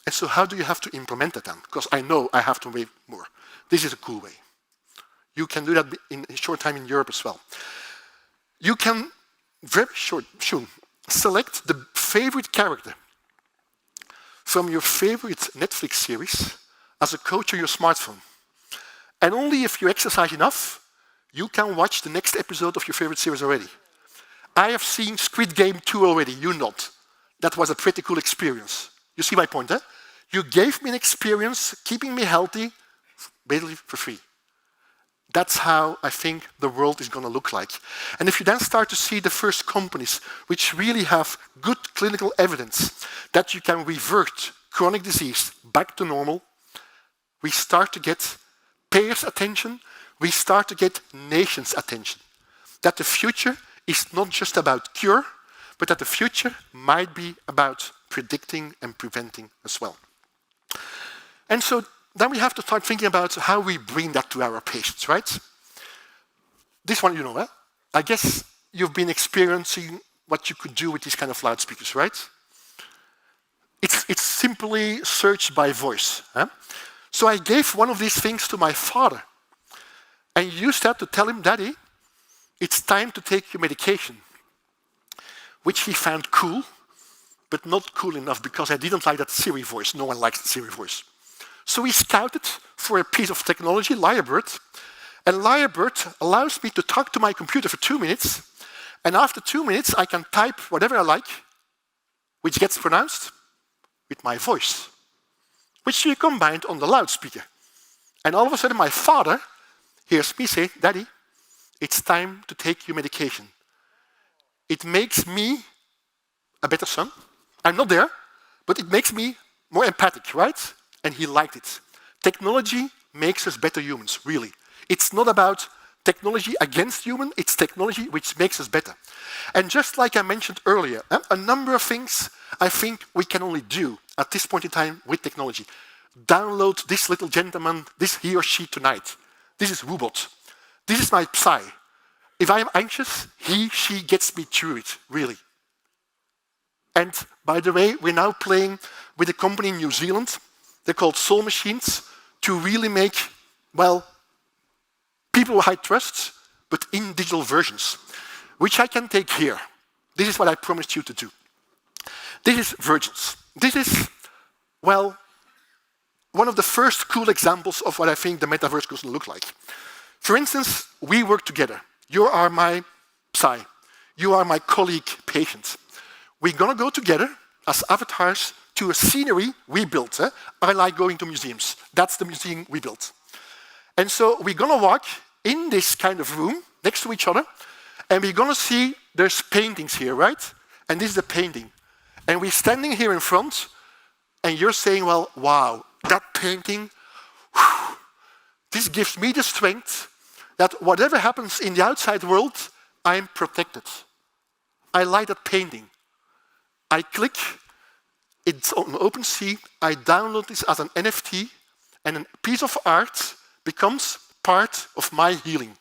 B: And so how do you have to implement that then? Because I know I have to wait more. This is a cool way. You can do that in a short time in Europe as well. You can very soon select the favorite character from your favorite Netflix series as a coach on your smartphone. And only if you exercise enough, you can watch the next episode of your favorite series already. I have seen Squid Game 2 already, you not. That was a pretty cool experience. You see my point, eh? You gave me an experience, keeping me healthy, basically for free. That's how I think the world is going to look like. And if you then start to see the first companies which really have good clinical evidence that you can revert chronic disease back to normal, we start to get payers' attention, we start to get nations' attention. That the future is not just about cure, but that the future might be about predicting and preventing as well. And so then we have to start thinking about how we bring that to our patients, right? This one, you know, I guess you've been experiencing what you could do with these kind of loudspeakers, right? It's simply search by voice. So I gave one of these things to my father and used that to tell him, Daddy, it's time to take your medication, which he found cool, but not cool enough because I didn't like that Siri voice. No one likes the Siri voice. So he scouted for a piece of technology, Lyrebird, and Lyrebird allows me to talk to my computer for 2 minutes, and after 2 minutes I can type whatever I like, which gets pronounced with my voice, which we combined on the loudspeaker. And all of a sudden my father hears me say, Daddy, it's time to take your medication. It makes me a better son. I'm not there, but it makes me more empathic, right? And he liked it. Technology makes us better humans, really. It's not about technology against human, it's technology which makes us better. And just like I mentioned earlier, a number of things I think we can only do at this point in time with technology. Download this little gentleman, this he or she tonight. This is Woobot. This is my Psy. If I am anxious, he, she gets me through it, really. And by the way, we're now playing with a company in New Zealand. They're called Soul Machines to really make, well, people who I trust, but in digital versions, which I can take here. This is what I promised you to do. This is Virgins. This is, well, one of the first cool examples of what I think the metaverse is going to look like. For instance, we work together. You are my Psy. You are my colleague patient. We're going to go together as avatars to a scenery we built. I like going to museums. That's the museum we built. And so we're going to walk in this kind of room next to each other, and we're going to see there's paintings here, right? And this is the painting. And we're standing here in front, and you're saying, well, wow, that painting, whew, this gives me the strength that whatever happens in the outside world, I'm protected. I like that painting. I click, it's on OpenSea, I download this as an NFT, and a piece of art becomes part of my healing.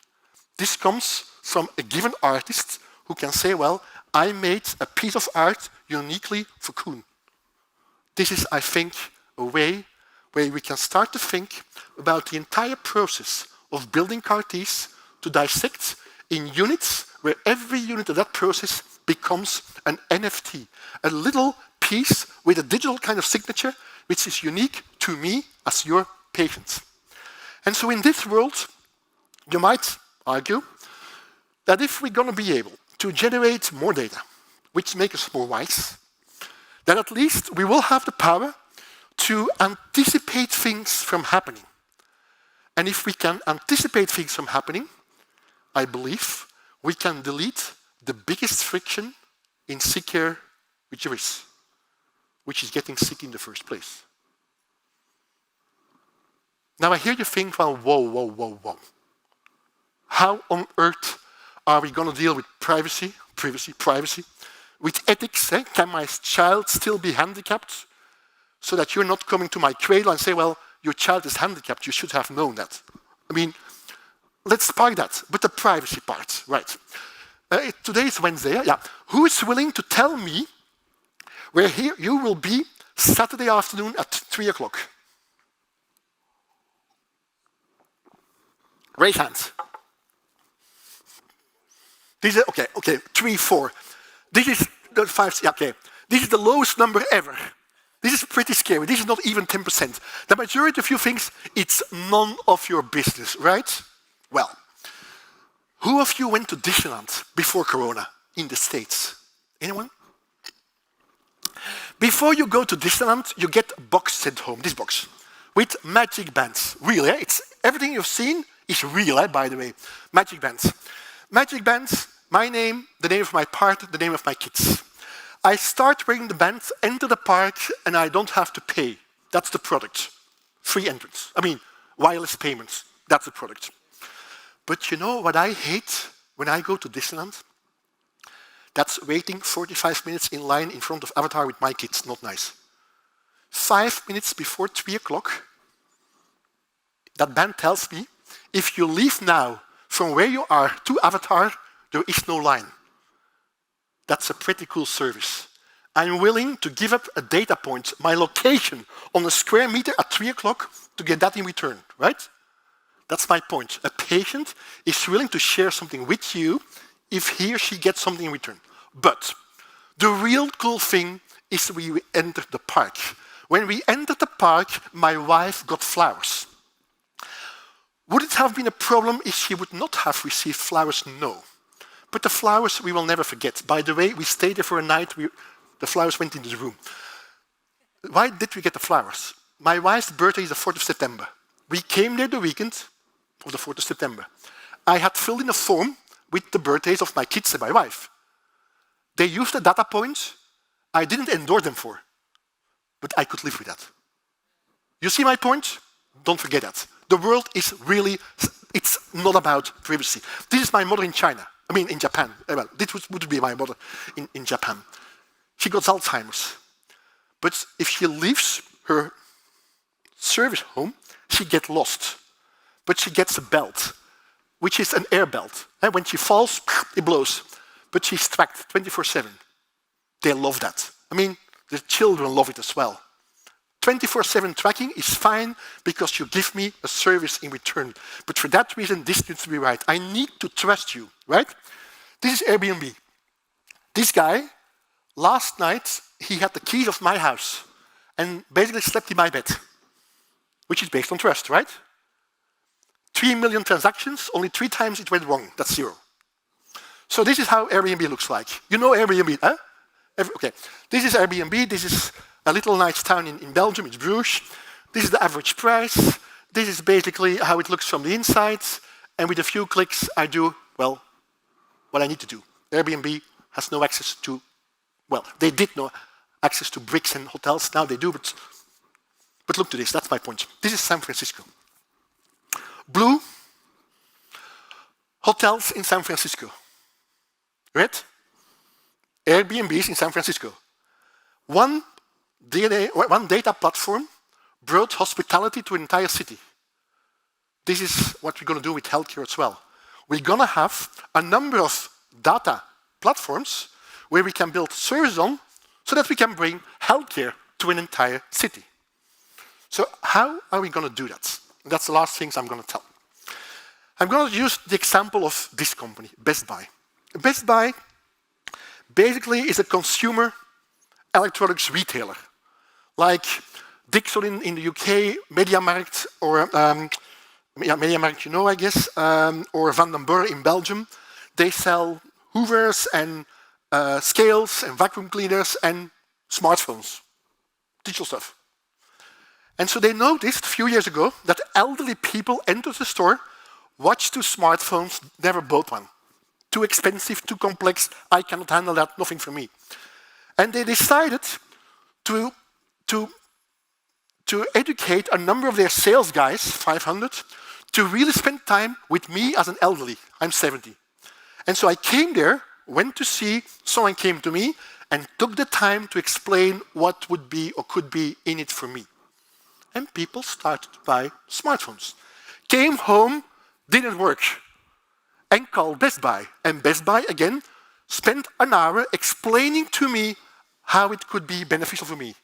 B: This comes from a given artist who can say, well, I made a piece of art uniquely for Koen. This is, I think, a way where we can start to think about the entire process of building CAR-Ts to dissect in units where every unit of that process becomes an NFT, a little piece with a digital kind of signature which is unique to me as your patient. And so in this world, you might argue that if we're going to be able to generate more data, which makes us more wise, then at least we will have the power to anticipate things from happening. And if we can anticipate things from happening, I believe we can delete the biggest friction in sick care which there is, which is getting sick in the first place. Now I hear you think, well, whoa. How on earth are we going to deal with privacy? With ethics, can my child still be handicapped? So that you're not coming to my cradle and say, well, your child is handicapped, you should have known that. I mean, let's park that, but the privacy part, right. Today is Wednesday, yeah. Who is willing to tell me where you will be Saturday afternoon at 3 o'clock? Raise hands. This is, okay, 3, 4. This is the 5, yeah, okay. This is the lowest number ever. This is pretty scary. This is not even 10%. The majority of you thinks it's none of your business, right? Well, who of you went to Disneyland before Corona in the States? Anyone? Before you go to Disneyland, you get a box sent home, this box, with magic bands. Real, yeah? It's everything you've seen is real, by the way. Magic bands. Magic bands, my name, the name of my partner, the name of my kids. I start wearing the band, enter the park, and I don't have to pay. That's the product. Free entrance. I mean, wireless payments. That's the product. But you know what I hate when I go to Disneyland? That's waiting 45 minutes in line in front of Avatar with my kids, not nice. 5 minutes before 3 o'clock, that band tells me, if you leave now from where you are to Avatar, there is no line. That's a pretty cool service. I'm willing to give up a data point, my location, on a square meter at 3 o'clock to get that in return, right? That's my point. A patient is willing to share something with you if he or she gets something in return. But the real cool thing is we entered the park. When we entered the park, my wife got flowers. Would it have been a problem if she would not have received flowers? No. But the flowers we will never forget. By the way, we stayed there for a night. The flowers went into the room. Why did we get the flowers? My wife's birthday is the 4th of September. We came there the weekend of the 4th of September. I had filled in a form with the birthdays of my kids and my wife. They used a data point I didn't endorse them for, but I could live with that. You see my point? Don't forget that. The world is really, it's not about privacy. This is my mother in China. I mean, in Japan. Well, this would be my mother in Japan. She got Alzheimer's. But if she leaves her service home, she gets lost. But she gets a belt, which is an air belt. And when she falls, it blows. But she's tracked 24/7. They love that. I mean, the children love it as well. 24/7 tracking is fine because you give me a service in return. But for that reason, this needs to be right. I need to trust you, right? This is Airbnb. This guy, last night, he had the keys of my house and basically slept in my bed, which is based on trust, right? 3 million transactions, only 3 times it went wrong. That's 0. So this is how Airbnb looks like. You know Airbnb, huh? Okay, this is Airbnb. This is a little nice town in Belgium. It's Bruges. This is the average price. This is basically how it looks from the inside. And with a few clicks, I do, well, what I need to do. Airbnb has no access to, well, they did no access to bricks and hotels. Now they do, but look to this. That's my point. This is San Francisco. Blue, hotels in San Francisco. Red, Airbnbs in San Francisco. One data platform brought hospitality to an entire city. This is what we're going to do with healthcare as well. We're going to have a number of data platforms where we can build services on so that we can bring healthcare to an entire city. So how are we going to do that? That's the last things I'm going to tell. I'm going to use the example of this company, Best Buy. Best Buy basically is a consumer electronics retailer, like Dixon in the UK, MediaMarkt, or MediaMarkt, you know, I guess, or Van den Burg in Belgium. They sell hoovers and scales and vacuum cleaners and smartphones, digital stuff. And so they noticed a few years ago that elderly people entered the store, watched 2 smartphones, never bought one. Too expensive, too complex, I cannot handle that, nothing for me. And they decided to educate a number of their sales guys, 500, to really spend time with me as an elderly. I'm 70. And so I came there, went to see, someone came to me, and took the time to explain what would be or could be in it for me. And people started to buy smartphones. Came home, didn't work, and called Best Buy. And Best Buy, again, spent an hour explaining to me how it could be beneficial for me.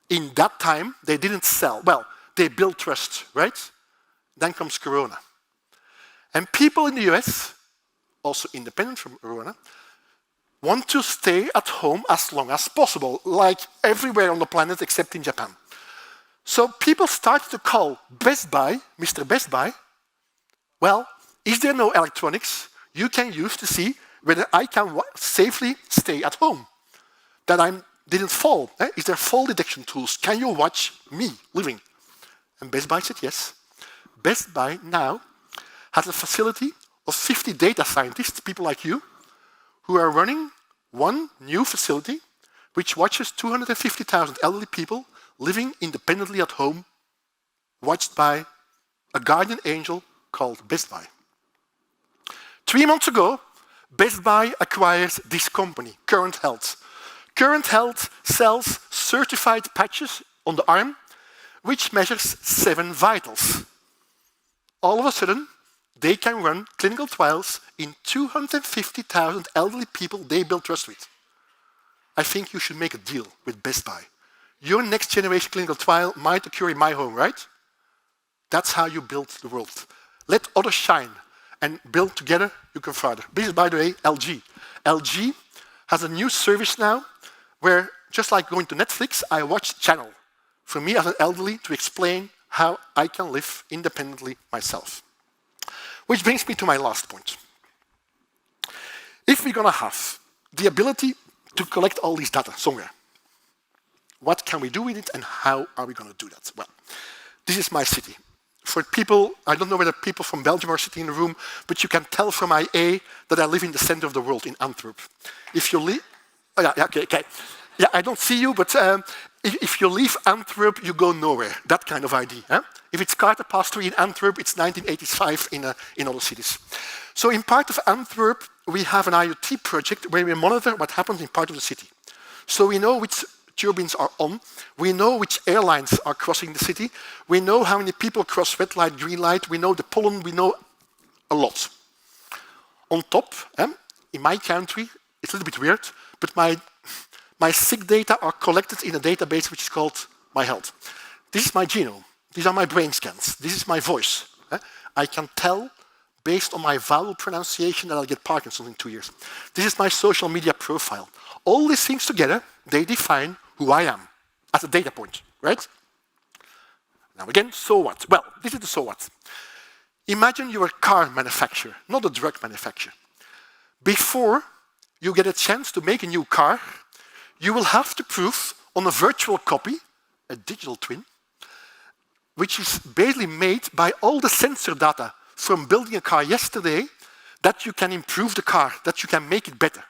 B: In that time, they didn't sell. Well, they built trust, right? Then comes Corona. And people in the US, also independent from Corona, want to stay at home as long as possible, like everywhere on the planet except in Japan. So people started to call Best Buy, Mr. Best Buy. Well, is there no electronics you can use to see whether I can safely stay at home? That I didn't fall. Is there fall detection tools? Can you watch me living? And Best Buy said yes. Best Buy now has a facility of 50 data scientists, people like you, who are running one new facility which watches 250,000 elderly people living independently at home, watched by a guardian angel called Best Buy. 3 months ago, Best Buy acquires this company, Current Health. Current Health sells certified patches on the arm, which measures 7 vitals. All of a sudden, they can run clinical trials in 250,000 elderly people they build trust with. I think you should make a deal with Best Buy. Your next generation clinical trial might occur in my home, right? That's how you build the world. Let others shine and build together, you can further. This is, by the way, LG. LG has a new service now where, just like going to Netflix, I watch channel for me as an elderly to explain how I can live independently myself. Which brings me to my last point. If we're going to have the ability to collect all these data somewhere, what can we do with it and how are we going to do that? Well, this is my city. For people, I don't know whether people from Belgium are sitting in the room, but you can tell from my A that I live in the center of the world, in Antwerp. If you leave, oh, yeah, okay. Yeah, I don't see you, but if you leave Antwerp, you go nowhere. That kind of ID. Huh? If it's Carter Pass 3 in Antwerp, it's 1985 in other cities. So in part of Antwerp, we have an IoT project where we monitor what happens in part of the city. So we know which turbines are on. We know which airlines are crossing the city. We know how many people cross red light, green light. We know the pollen. We know a lot. On top, in my country, it's a little bit weird, but my sick data are collected in a database which is called My Health. This is my genome. These are my brain scans. This is my voice. I can tell, based on my vowel pronunciation, that I'll get Parkinson's in 2 years. This is my social media profile. All these things together, they define who I am as a data point, right? Now again, so what? Well, this is the so what. Imagine you're a car manufacturer, not a drug manufacturer. Before you get a chance to make a new car, you will have to prove on a virtual copy, a digital twin, which is basically made by all the sensor data from building a car yesterday, that you can improve the car, that you can make it better.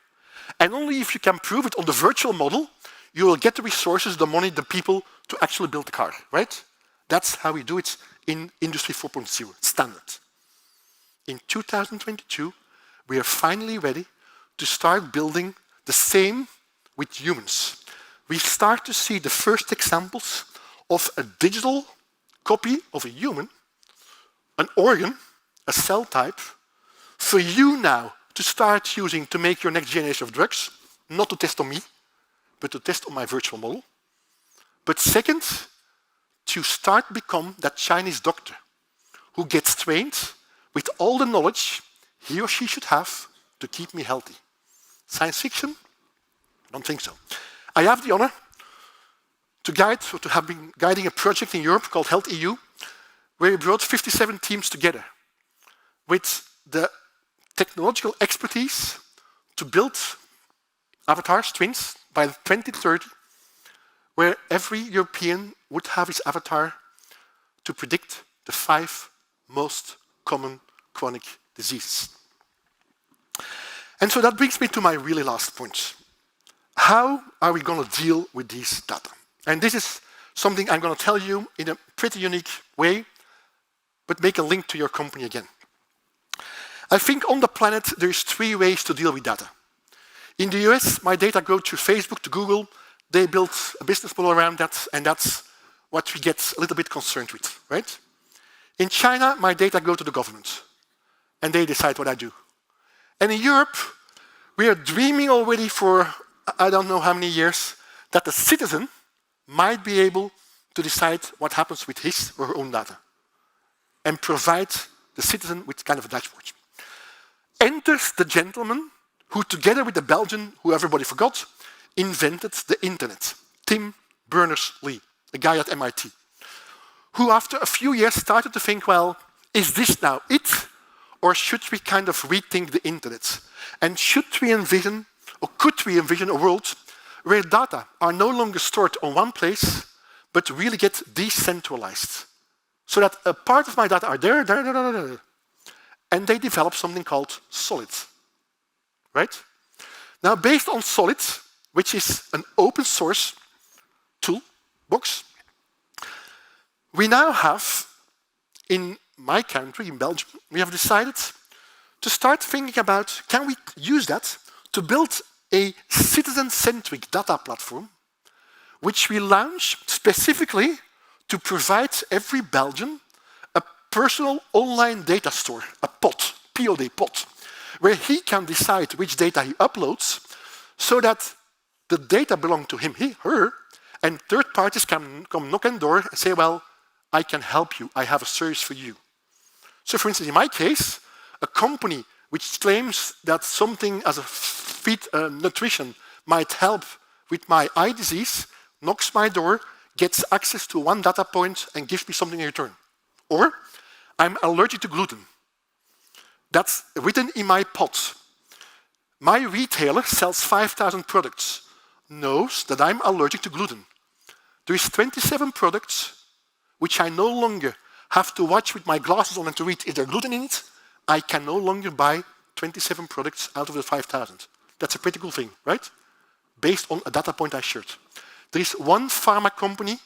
B: And only if you can prove it on the virtual model, you will get the resources, the money, the people to actually build the car, right? That's how we do it in Industry 4.0, standard. In 2022, we are finally ready to start building the same with humans. We start to see the first examples of a digital copy of a human, an organ, a cell type, for you now to start using to make your next generation of drugs, not to test on me, but to test on my virtual model. But second, to start become that Chinese doctor who gets trained with all the knowledge he or she should have to keep me healthy. Science fiction? I don't think so. I have the honor to have been guiding a project in Europe called Health EU, where we brought 57 teams together with the technological expertise to build avatars, twins, by 2030, where every European would have his avatar to predict the 5 most common chronic diseases. And so that brings me to my really last point. How are we going to deal with these data? And this is something I'm going to tell you in a pretty unique way, but make a link to your company again. I think on the planet, there's 3 ways to deal with data. In the US, my data go to Facebook, to Google. They built a business model around that, and that's what we get a little bit concerned with, right? In China, my data go to the government, and they decide what I do. And in Europe, we are dreaming already for I don't know how many years that the citizen might be able to decide what happens with his or her own data and provide the citizen with kind of a dashboard. Enters the gentleman who, together with the Belgian, who everybody forgot, invented the internet, Tim Berners-Lee, a guy at MIT, who after a few years started to think, well, is this now it? Or should we kind of rethink the internet? And should we envision, or could we envision a world where data are no longer stored on one place, but really get decentralized? So that a part of my data are there, and they develop something called Solid, right? Now, based on Solid, which is an open source toolbox, we now have, in my country, in Belgium, we have decided to start thinking about, can we use that to build a citizen-centric data platform, which we launch specifically to provide every Belgian a personal online data store, a pod, POD pod, where he can decide which data he uploads so that the data belong to him, he, her, and third parties can come knock on the door and say, well, I can help you, I have a service for you. So for instance, in my case, a company which claims that something as a feed nutrition might help with my eye disease, knocks my door, gets access to one data point and gives me something in return. Or I'm allergic to gluten. That's written in my pot. My retailer sells 5,000 products, knows that I'm allergic to gluten. There is 27 products which I no longer have to watch with my glasses on and to read, is there gluten in it? I can no longer buy 27 products out of the 5,000. That's a pretty cool thing, right? Based on a data point I shared. There is one pharma company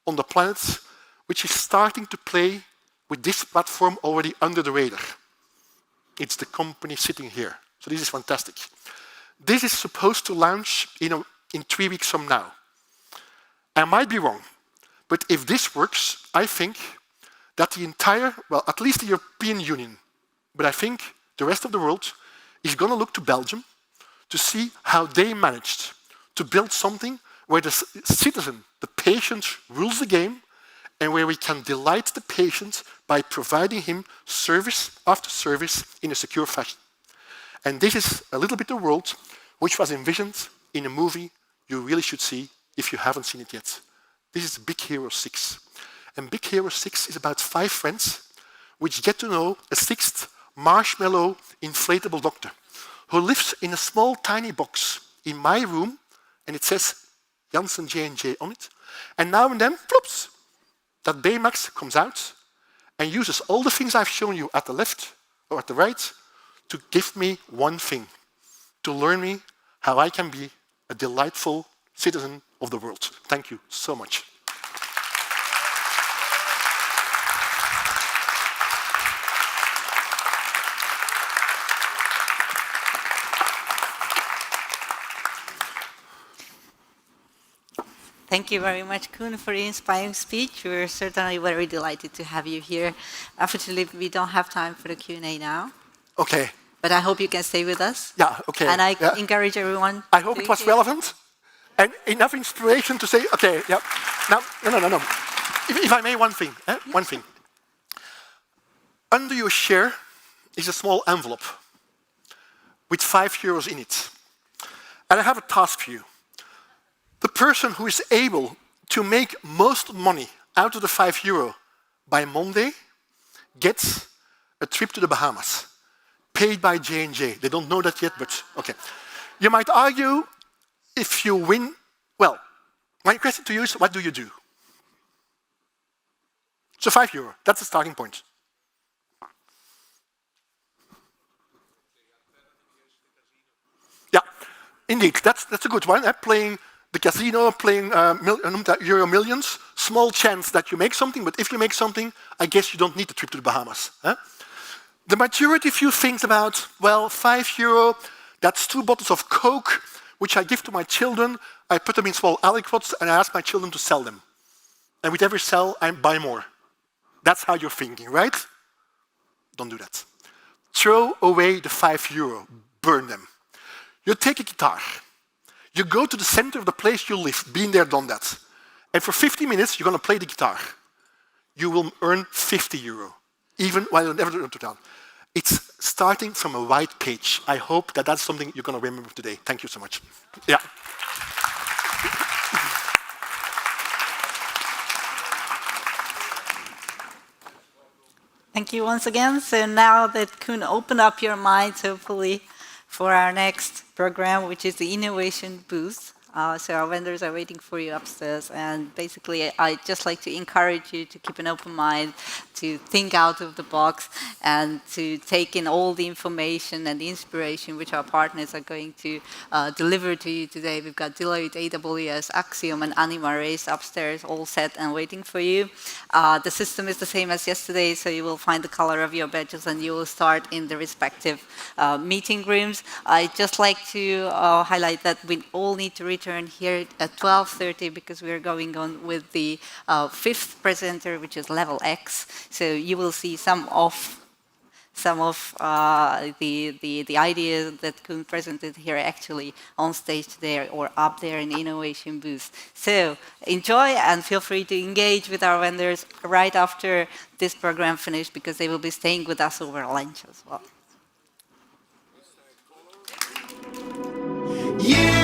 B: on the planet which is starting to play with this platform already under the radar. It's the company sitting here. So this is fantastic. This is supposed to launch in 3 weeks from now. I might be wrong, but if this works, I think that the entire, well, at least the European Union, but I think the rest of the world is going to look to Belgium to see how they managed to build something where the citizen, the patient, rules the game, and where we can delight the patient by providing him service after service in a secure fashion. And this is a little bit the world which was envisioned in a movie you really should see if you haven't seen it yet. This is Big Hero 6. And Big Hero 6 is about 5 friends which get to know a 6th marshmallow inflatable doctor who lives in a small tiny box in my room, and it says Janssen J&J on it. And now and then, ploops, that Baymax comes out and uses all the things I've shown you at the left or at the right to give me one thing, to learn me how I can be a delightful citizen of the world. Thank you so much.
A: Thank you very much, Koen, for the inspiring speech. We're certainly very delighted to have you here. Unfortunately, we don't have time for the Q&A now.
B: Okay.
A: But I hope you can stay with us.
B: Yeah, okay.
A: And I encourage everyone.
B: I hope it was relevant and enough inspiration to say, okay, yeah. Now, no. If I may, one thing. One thing. Under your share is a small envelope with €5 in it. And I have a task for you. The person who is able to make most money out of the €5 by Monday gets a trip to the Bahamas, paid by J&J. They don't know that yet, but okay. You might argue, if you win, well, my question to you is, what do you do? So €5, that's the starting point. Yeah, indeed, that's a good one. Playing the casino, playing Euro Millions, small chance that you make something, but if you make something, I guess you don't need the trip to the Bahamas. The majority of you thinks about, well, €5, that's 2 bottles of Coke, which I give to my children, I put them in small aliquots, and I ask my children to sell them. And with every sell, I buy more. That's how you're thinking, right? Don't do that. Throw away the €5, burn them. You take a guitar. You go to the center of the place you live, been there, done that. And for 50 minutes, you're going to play the guitar. You will earn €50, even while you never do it down. It's starting from a white page. I hope that that's something you're going to remember today. Thank you so much. Yeah.
A: Thank you once again. So now that Koen opened up your minds, hopefully, for our next program, which is the Innovation Booth, So our vendors are waiting for you upstairs, and basically I just like to encourage you to keep an open mind, to think out of the box, and to take in all the information and the inspiration which our partners are going to deliver to you today. We've got Deloitte, AWS, Axiom, and Anima Race upstairs, all set and waiting for you. The system is the same as yesterday, so you will find the color of your badges and you will start in the respective meeting rooms. I'd just like to highlight that we all need to return here at 12:30 because we're going on with the fifth presenter, which is level X. So you will see some of the ideas that Koen presented here actually on stage today or up there in the innovation booth. So enjoy and feel free to engage with our vendors right after this program finished because they will be staying with us over lunch as well.
C: You